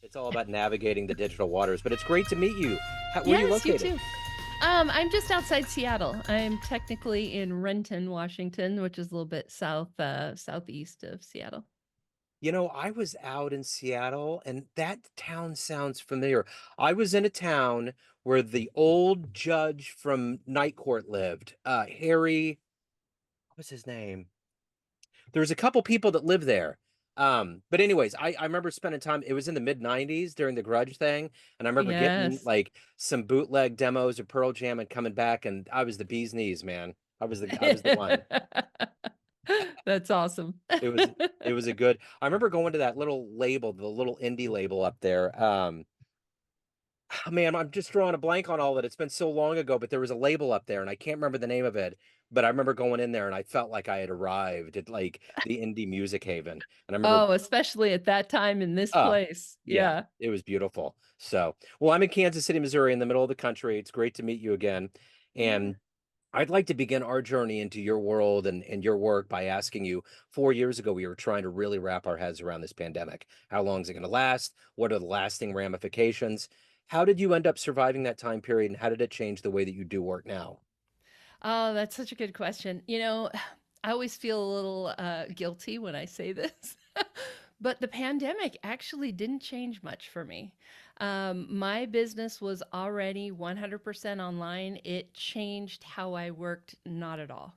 It's all about navigating the digital waters, but it's great to meet you. Where are you Yes, you located? too. I'm just outside Seattle. I'm technically in Renton, Washington, which is a little bit southeast of Seattle. I was out in Seattle and that town sounds familiar. I was in a town where the old judge from Night Court lived. Harry, what was his name? There was a couple people that lived there. But anyways, I remember spending time, it was in the mid 90s during the Grudge thing, and I remember getting Yes. like some bootleg demos of Pearl Jam and coming back, and I was the bee's knees, man. I was the one. That's awesome. It was it was a good. I remember going to that little label, the little indie label up there. Man, I'm just drawing a blank on all of it. It's been so long ago, but there was a label up there and I can't remember the name of it. But I remember going in there and I felt like I had arrived at like the indie music haven. And I remember, Oh, especially at that time in this oh, place. yeah, Yeah. it was beautiful. So, well, I'm in Kansas City, Missouri, in the middle of the country. It's great to meet you again. Yeah. And I'd like to begin our journey into your world and your work by asking you, 4 years ago, we were trying to really wrap our heads around this pandemic. How long is it going to last? What are the lasting ramifications? How did you end up surviving that time period, and how did it change the way that you do work now? Oh, that's such a good question. I always feel a little guilty when I say this, but the pandemic actually didn't change much for me. My business was already 100% online. It changed how I worked, not at all.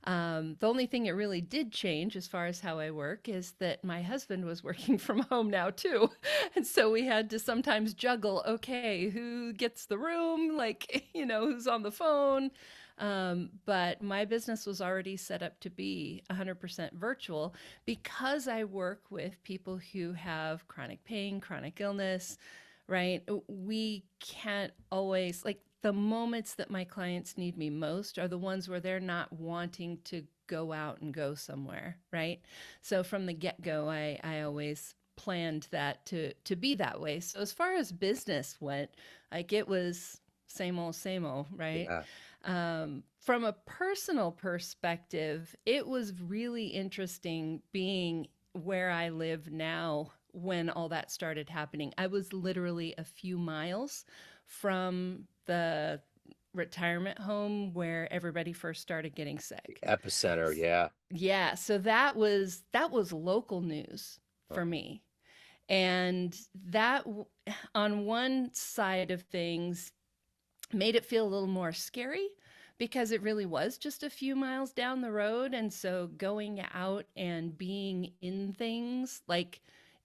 The only thing it really did change as far as how I work is that my husband was working from home now too. And so we had to sometimes juggle, okay, who gets the room? Like, who's on the phone? But my business was already set up to be 100% virtual because I work with people who have chronic pain, chronic illness, right? We can't always, like, the moments that my clients need me most are the ones where they're not wanting to go out and go somewhere, right? So from the get go, I always planned that to be that way. So as far as business went, like it was same old, right? Yeah. From a personal perspective, it was really interesting being where I live now when all that started happening. I was literally a few miles from the retirement home where everybody first started getting The sick. epicenter, yeah. Yeah, so that was local news for Uh-huh. me. And on one side of things made it feel a little more scary because it really was just a few miles down the road. And so going out and being in things like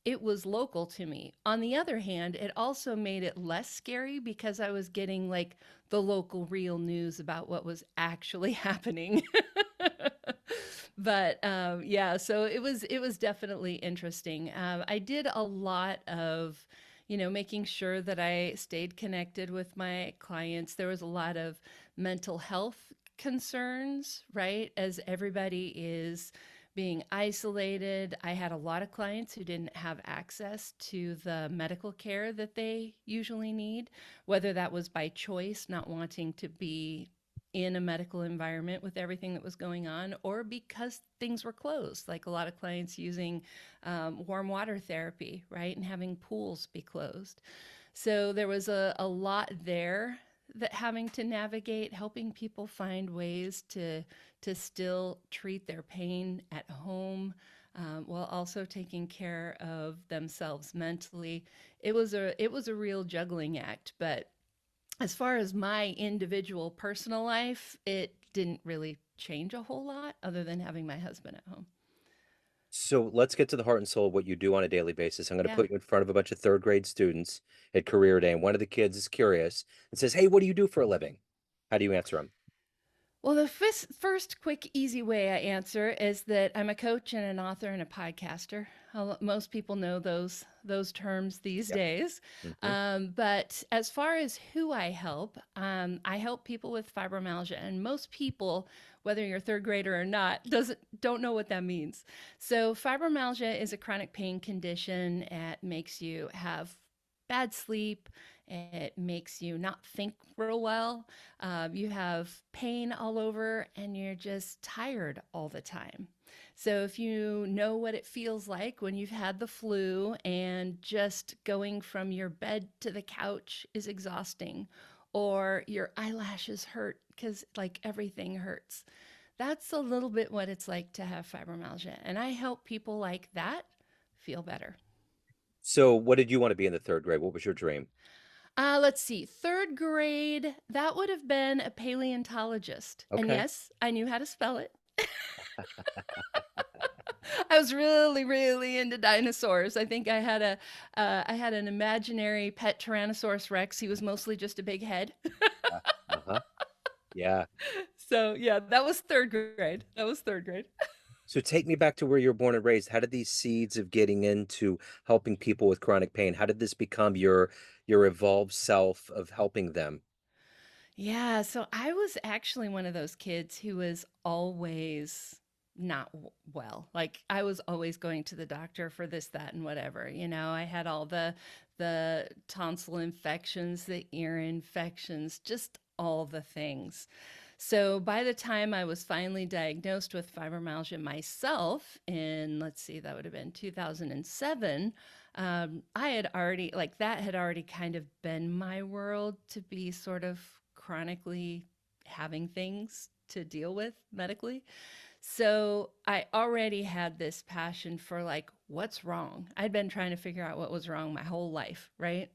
it was local to me. On the other hand, it also made it less scary because I was getting like the local real news about what was actually happening. But yeah, so it was definitely interesting. I did a lot of making sure that I stayed connected with my clients. There was a lot of mental health concerns, right? As everybody is being isolated. I had a lot of clients who didn't have access to the medical care that they usually need, whether that was by choice, not wanting to be in a medical environment with everything that was going on, or because things were closed, like a lot of clients using warm water therapy, right? And having pools be closed. So there was a lot there that having to navigate, helping people find ways to still treat their pain at home, while also taking care of themselves mentally. It was a real juggling act, but as far as my individual personal life, it didn't really change a whole lot other than having my husband at home. So let's get to the heart and soul of what you do on a daily basis. I'm going to Yeah. put you in front of a bunch of third grade students at career day, and one of the kids is curious and says, "Hey, what do you do for a living?" How do you answer them? Well, the first quick, easy way I answer is that I'm a coach and an author and a podcaster. Most people know those terms these Yep. days. Hmm. But as far as who I help people with fibromyalgia, and most people, whether you're a third grader or not, don't know what that means. So fibromyalgia is a chronic pain condition. It makes you have bad sleep. It makes you not think real well. You have pain all over and you're just tired all the time. So if you know what it feels like when you've had the flu and just going from your bed to the couch is exhausting, or your eyelashes hurt because like everything hurts, that's a little bit what it's like to have fibromyalgia. And I help people like that feel better. So what did you want to be in the third grade? What was your dream? Let's see, third grade, that would have been a paleontologist. And Okay. yes, I knew how to spell it. I was really, really into dinosaurs. I think I had an imaginary pet Tyrannosaurus Rex. He was mostly just a big head. Uh-huh. Yeah. So yeah, that was third grade. That was third grade. So take me back to where you were born and raised. How did these seeds of getting into helping people with chronic pain, how did this become your evolved self of helping them? Yeah, so I was actually one of those kids who was always not well. Like I was always going to the doctor for this, that, and whatever. You know, I had all the tonsil infections, the ear infections, just all the things. So by the time I was finally diagnosed with fibromyalgia myself in, let's see, that would have been 2007, I had already, like, that had already kind of been my world to be sort of chronically having things to deal with medically. So I already had this passion for, like, what's wrong? I'd been trying to figure out what was wrong my whole life, right?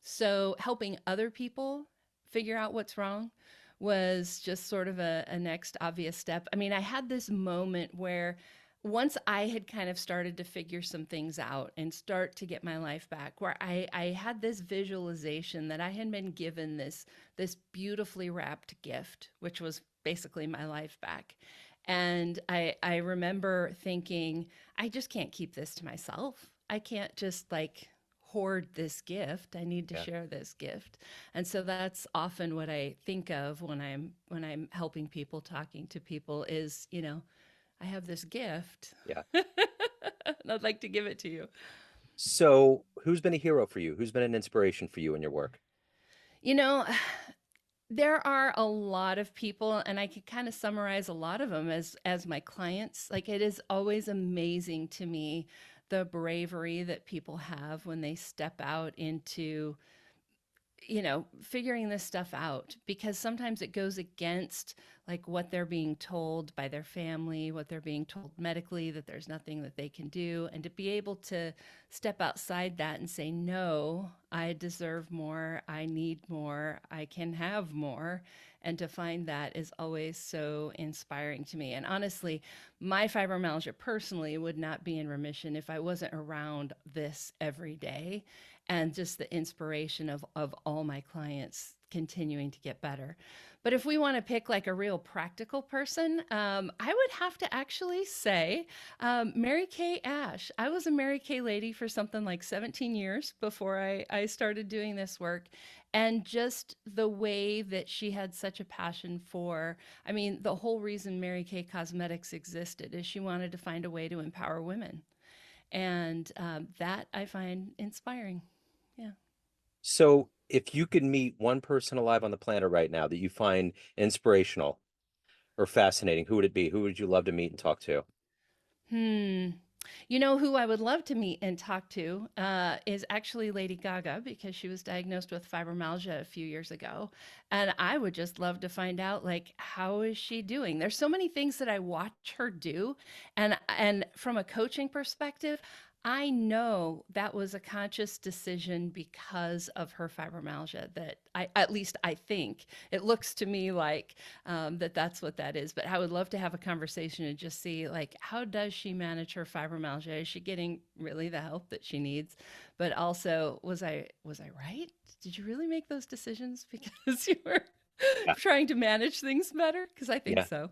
So helping other people figure out what's wrong was just sort of a next obvious step. I mean, I had this moment where once I had kind of started to figure some things out and start to get my life back, where I had this visualization that I had been given this beautifully wrapped gift, which was basically my life back. And I remember thinking, I just can't keep this to myself. I can't just like hoard this gift. I need to Yeah. share this gift. And so that's often what I think of when I'm helping people, talking to people is, you know, I have this gift. Yeah. And I'd like to give it to you. So who's been a hero for you? Who's been an inspiration for you in your work? You know, there are a lot of people and I could kind of summarize a lot of them as my clients. Like it is always amazing to me the bravery that people have when they step out into, you know, figuring this stuff out, because sometimes it goes against like what they're being told by their family, what they're being told medically, that there's nothing that they can do. And to be able to step outside that and say, no, I deserve more, I need more, I can have more. And to find that is always so inspiring to me. And honestly, my fibromyalgia personally would not be in remission if I wasn't around this every day, and just the inspiration of all my clients continuing to get better. But if we want to pick like a real practical person, I would have to actually say Mary Kay Ash. I was a Mary Kay lady for something like 17 years before I started doing this work. And just the way that she had such a passion for, I mean, the whole reason Mary Kay Cosmetics existed is she wanted to find a way to empower women. And that I find inspiring. Yeah. So if you could meet one person alive on the planet right now that you find inspirational or fascinating, who would it be? Who would you love to meet and talk to? Hmm. You know who I would love to meet and talk to is actually Lady Gaga, because she was diagnosed with fibromyalgia a few years ago, and I would just love to find out like how is she doing. There's so many things that I watch her do, and from a coaching perspective, I know that was a conscious decision because of her fibromyalgia. That I, at least I think it looks to me like that's what that is. But I would love to have a conversation and just see like how does she manage her fibromyalgia? Is she getting really the help that she needs? But also, was I right? Did you really make those decisions because you were Yeah. trying to manage things better? Because I think Yeah. so.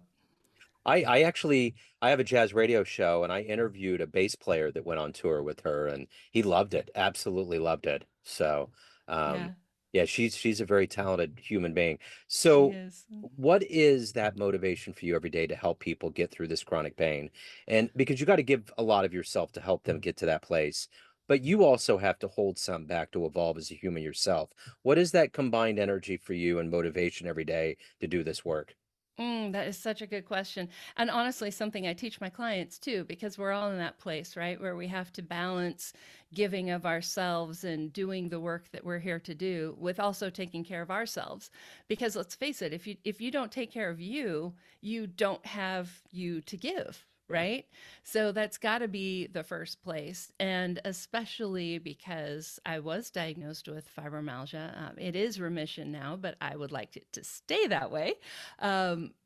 I actually I have a jazz radio show and I interviewed a bass player that went on tour with her and he loved it, absolutely loved it. So, Yeah, yeah, she's a very talented human being. she So, is. what is that motivation for you every day to help people get through this chronic pain? And because you got to give a lot of yourself to help them get to that place, but you also have to hold some back to evolve as a human yourself. What is that combined energy for you and motivation every day to do this work? That is such a good question. And honestly, something I teach my clients too, because we're all in that place, right? Where we have to balance giving of ourselves and doing the work that we're here to do with also taking care of ourselves. Because let's face it, if you don't take care of you, you don't have you to give. Yeah. Right. So that's got to be the first place. And especially because I was diagnosed with fibromyalgia. It is remission now, but I would like it to stay that way.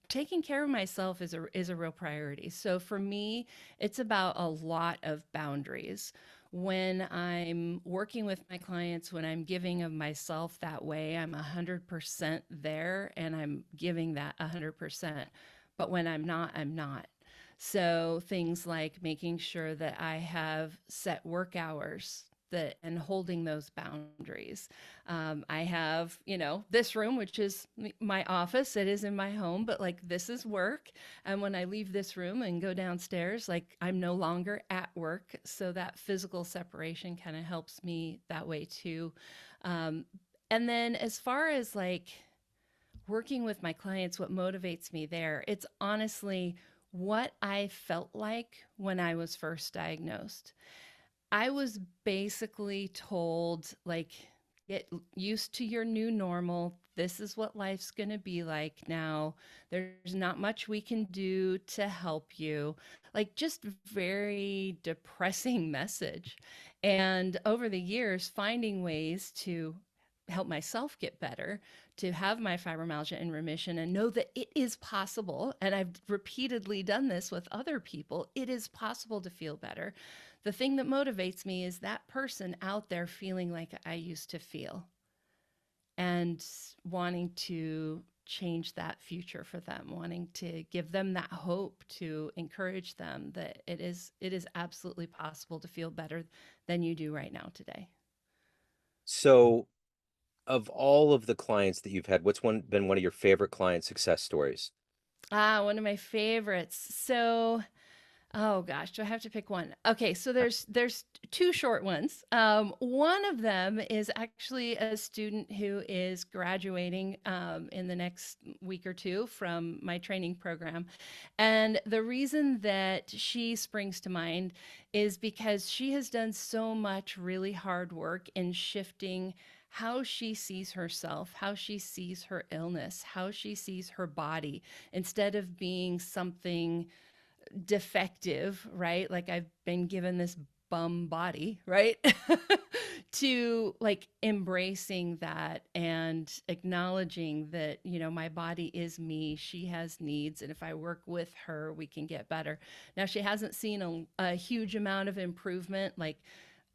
Taking care of myself is a real priority. So for me, it's about a lot of boundaries. When I'm working with my clients, when I'm giving of myself that way, I'm 100% there and I'm giving that 100%. But when I'm not, I'm not. So things like making sure that I have set work hours that and holding those boundaries. I have, this room, which is my office. It is in my home, but like this is work. And when I leave this room and go downstairs, like I'm no longer at work. So that physical separation kind of helps me that way too. Um, and then as far as like working with my clients, what motivates me there, it's honestly what I felt like when I was first diagnosed. I was basically told, like, get used to your new normal. This is what life's going to be like now. There's not much we can do to help you. Like, just very depressing message. And over the years, finding ways to help myself get better, to have my fibromyalgia in remission and know that it is possible. And I've repeatedly done this with other people. It is possible to feel better. The thing that motivates me is that person out there feeling like I used to feel and wanting to change that future for them, wanting to give them that hope, to encourage them that it is absolutely possible to feel better than you do right now today. So, of all of the clients that you've had, what's been one of your favorite client success stories? One of my favorites. So, oh gosh, do I have to pick one? Okay, so there's two short ones. One of them is actually a student who is graduating in the next week or two from my training program, and the reason that she springs to mind is because she has done so much really hard work in shifting how she sees herself, how she sees her illness, how she sees her body, instead of being something defective, right? Like I've been given this bum body, right? To like embracing that and acknowledging that, my body is me. She has needs. And if I work with her, we can get better. Now, she hasn't seen a huge amount of improvement, like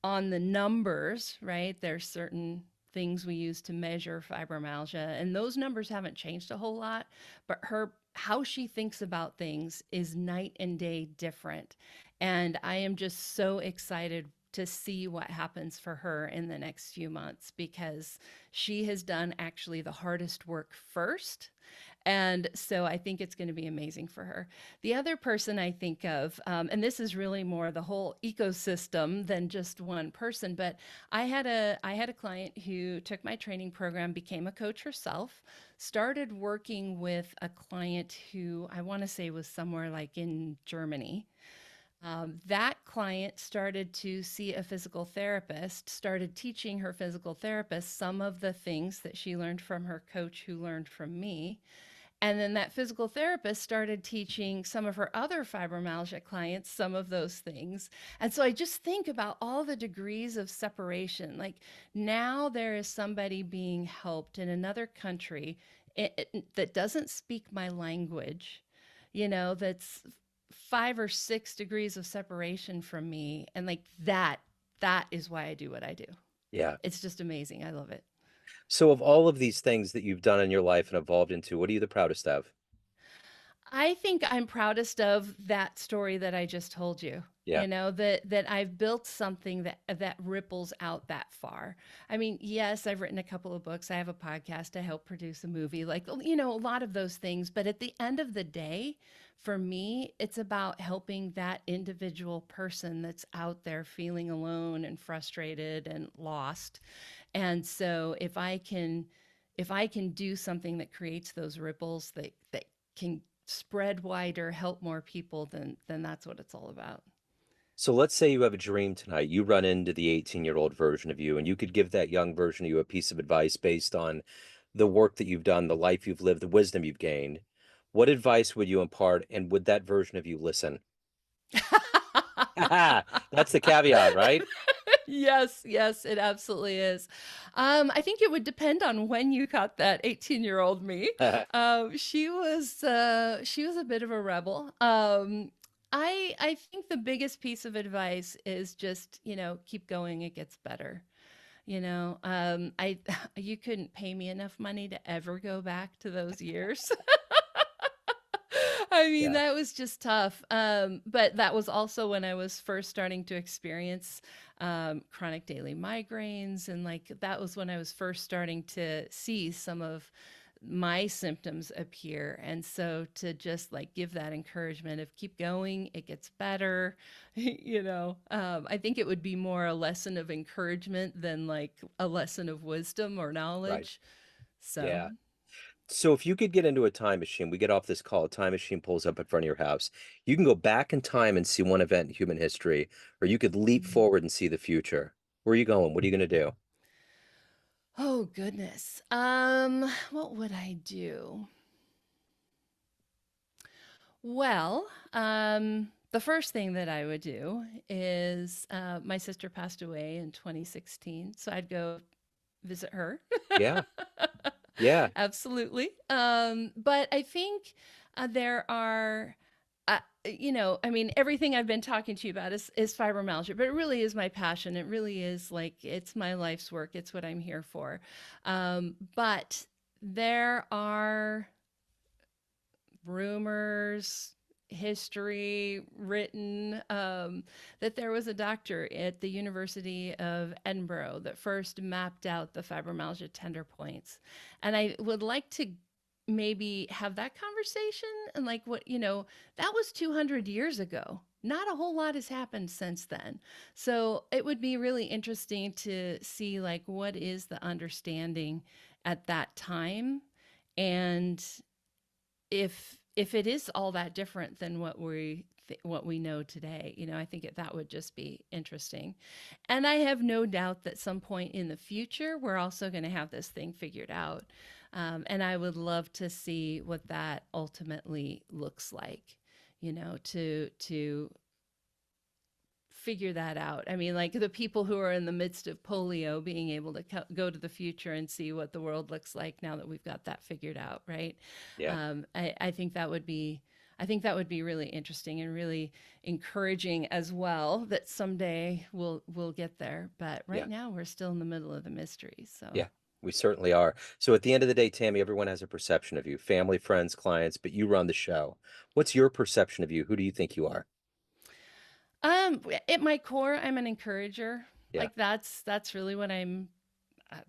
on the numbers, right? There's certain things we use to measure fibromyalgia, and those numbers haven't changed a whole lot, but her how she thinks about things is night and day different. And I am just so excited to see what happens for her in the next few months because she has done actually the hardest work first. And so I think it's going to be amazing for her. The other person I think of, and this is really more the whole ecosystem than just one person, but I had a client who took my training program, became a coach herself, started working with a client who I want to say was somewhere like in Germany. That client started to see a physical therapist, started teaching her physical therapist some of the things that she learned from her coach, who learned from me. And then that physical therapist started teaching some of her other fibromyalgia clients some of those things. And so I just think about all the degrees of separation. Like now there is somebody being helped in another country that doesn't speak my language, that's 5 or 6 degrees of separation from me. And like that is why I do what I do. Yeah. It's just amazing. I love it. So, of all of these things that you've done in your life and evolved into, what are you the proudest of? I think I'm proudest of that story that I just told you. Yeah. That I've built something that ripples out that far. I mean, yes, I've written a couple of books. I have a podcast. I help produce a movie. Like, a lot of those things, but at the end of the day, for me, it's about helping that individual person that's out there feeling alone and frustrated and lost. And so if I can do something that creates those ripples that can spread wider, help more people, then that's what it's all about. So let's say you have a dream tonight. You run into the 18-year-old version of you, and you could give that young version of you a piece of advice based on the work that you've done, the life you've lived, the wisdom you've gained. What advice would you impart, and would that version of you listen? That's the caveat, right? Yes, yes, it absolutely is. I think it would depend on when you caught that 18-year-old me. She was a bit of a rebel. I think the biggest piece of advice is just, keep going, it gets better. I you couldn't pay me enough money to ever go back to those years. I mean, Yeah, that was just tough. But that was also when I was first starting to experience chronic daily migraines. And like that was when I was first starting to see some of my symptoms appear. And so to just like give that encouragement of keep going, it gets better, I think it would be more a lesson of encouragement than like a lesson of wisdom or right. knowledge. So. Yeah. So if you could get into a time machine, we get off this call, a time machine pulls up in front of your house. You can go back in time and see one event in human history, or you could leap forward and see the future. Where are you going? What are you going to do? Oh goodness. What would I do? Well, the first thing that I would do is my sister passed away in 2016, so I'd go visit her. Yeah. Yeah. Absolutely. But I think there are, I mean, everything I've been talking to you about is fibromyalgia, but it really is my passion. It really is like it's my life's work. It's what I'm here for. But there are rumors, history written that there was a doctor at the University of Edinburgh that first mapped out the fibromyalgia tender points. And I would like to maybe have that conversation and like that was 200 years ago. Not a whole lot has happened since then. So it would be really interesting to see like what is the understanding at that time, and if it is all that different than what we know today, I think that would just be interesting. And I have no doubt that some point in the future we're also going to have this thing figured out. And I would love to see what that ultimately looks like, to figure that out. I mean, like the people who are in the midst of polio being able to go to the future and see what the world looks like now that we've got that figured out, right? Yeah. I think that would be. I think that would be really interesting and really encouraging as well. That someday we'll get there, but Yeah. right now we're still in the middle of the mystery. So. Yeah. We certainly are. So at the end of the day, Tammy, everyone has a perception of you, family, friends, clients, but you run the show. What's your perception of you? Who do you think you are? At my core, I'm an encourager. Yeah. Like that's really what I'm.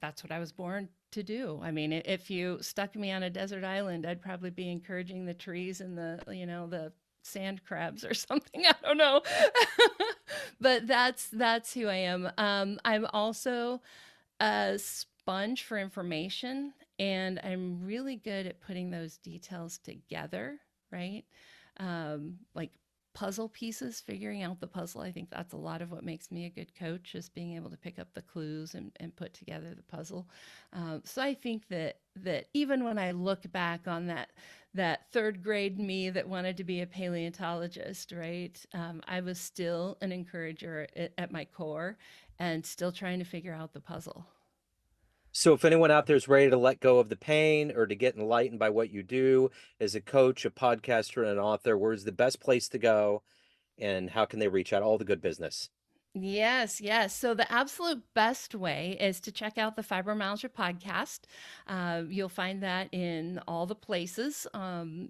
That's what I was born to do. I mean, if you stuck me on a desert island, I'd probably be encouraging the trees and the sand crabs or something. I don't know, but that's who I am. I'm also a sponge for information, and I'm really good at putting those details together. Right, like puzzle pieces, figuring out the puzzle. I think that's a lot of what makes me a good coach, is being able to pick up the clues and put together the puzzle. So I think that even when I look back on that third grade me that wanted to be a paleontologist, right? I was still an encourager at my core and still trying to figure out the puzzle. So if anyone out there is ready to let go of the pain or to get enlightened by what you do as a coach, a podcaster, and an author, where's the best place to go and how can they reach out? All the good business. Yes, yes. So the absolute best way is to check out the Fibromyalgia podcast. You'll find that in all the places,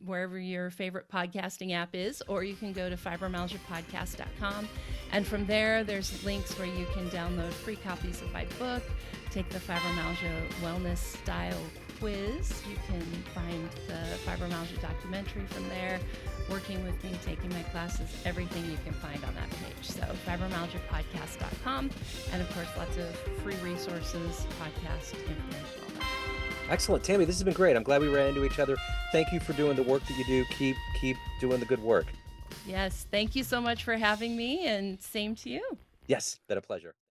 wherever your favorite podcasting app is, or you can go to fibromyalgiapodcast.com. And from there, there's links where you can download free copies of my book, take the Fibromyalgia Wellness Style quiz. You can find the Fibromyalgia documentary from there, working with me, taking my classes, everything you can find on that page. So fibromyalgiapodcast.com. And of course, lots of free resources, podcast information, all that. Excellent. Tammy, this has been great. I'm glad we ran into each other. Thank you for doing the work that you do. Keep doing the good work. Yes, thank you so much for having me, and same to you. Yes, been a pleasure.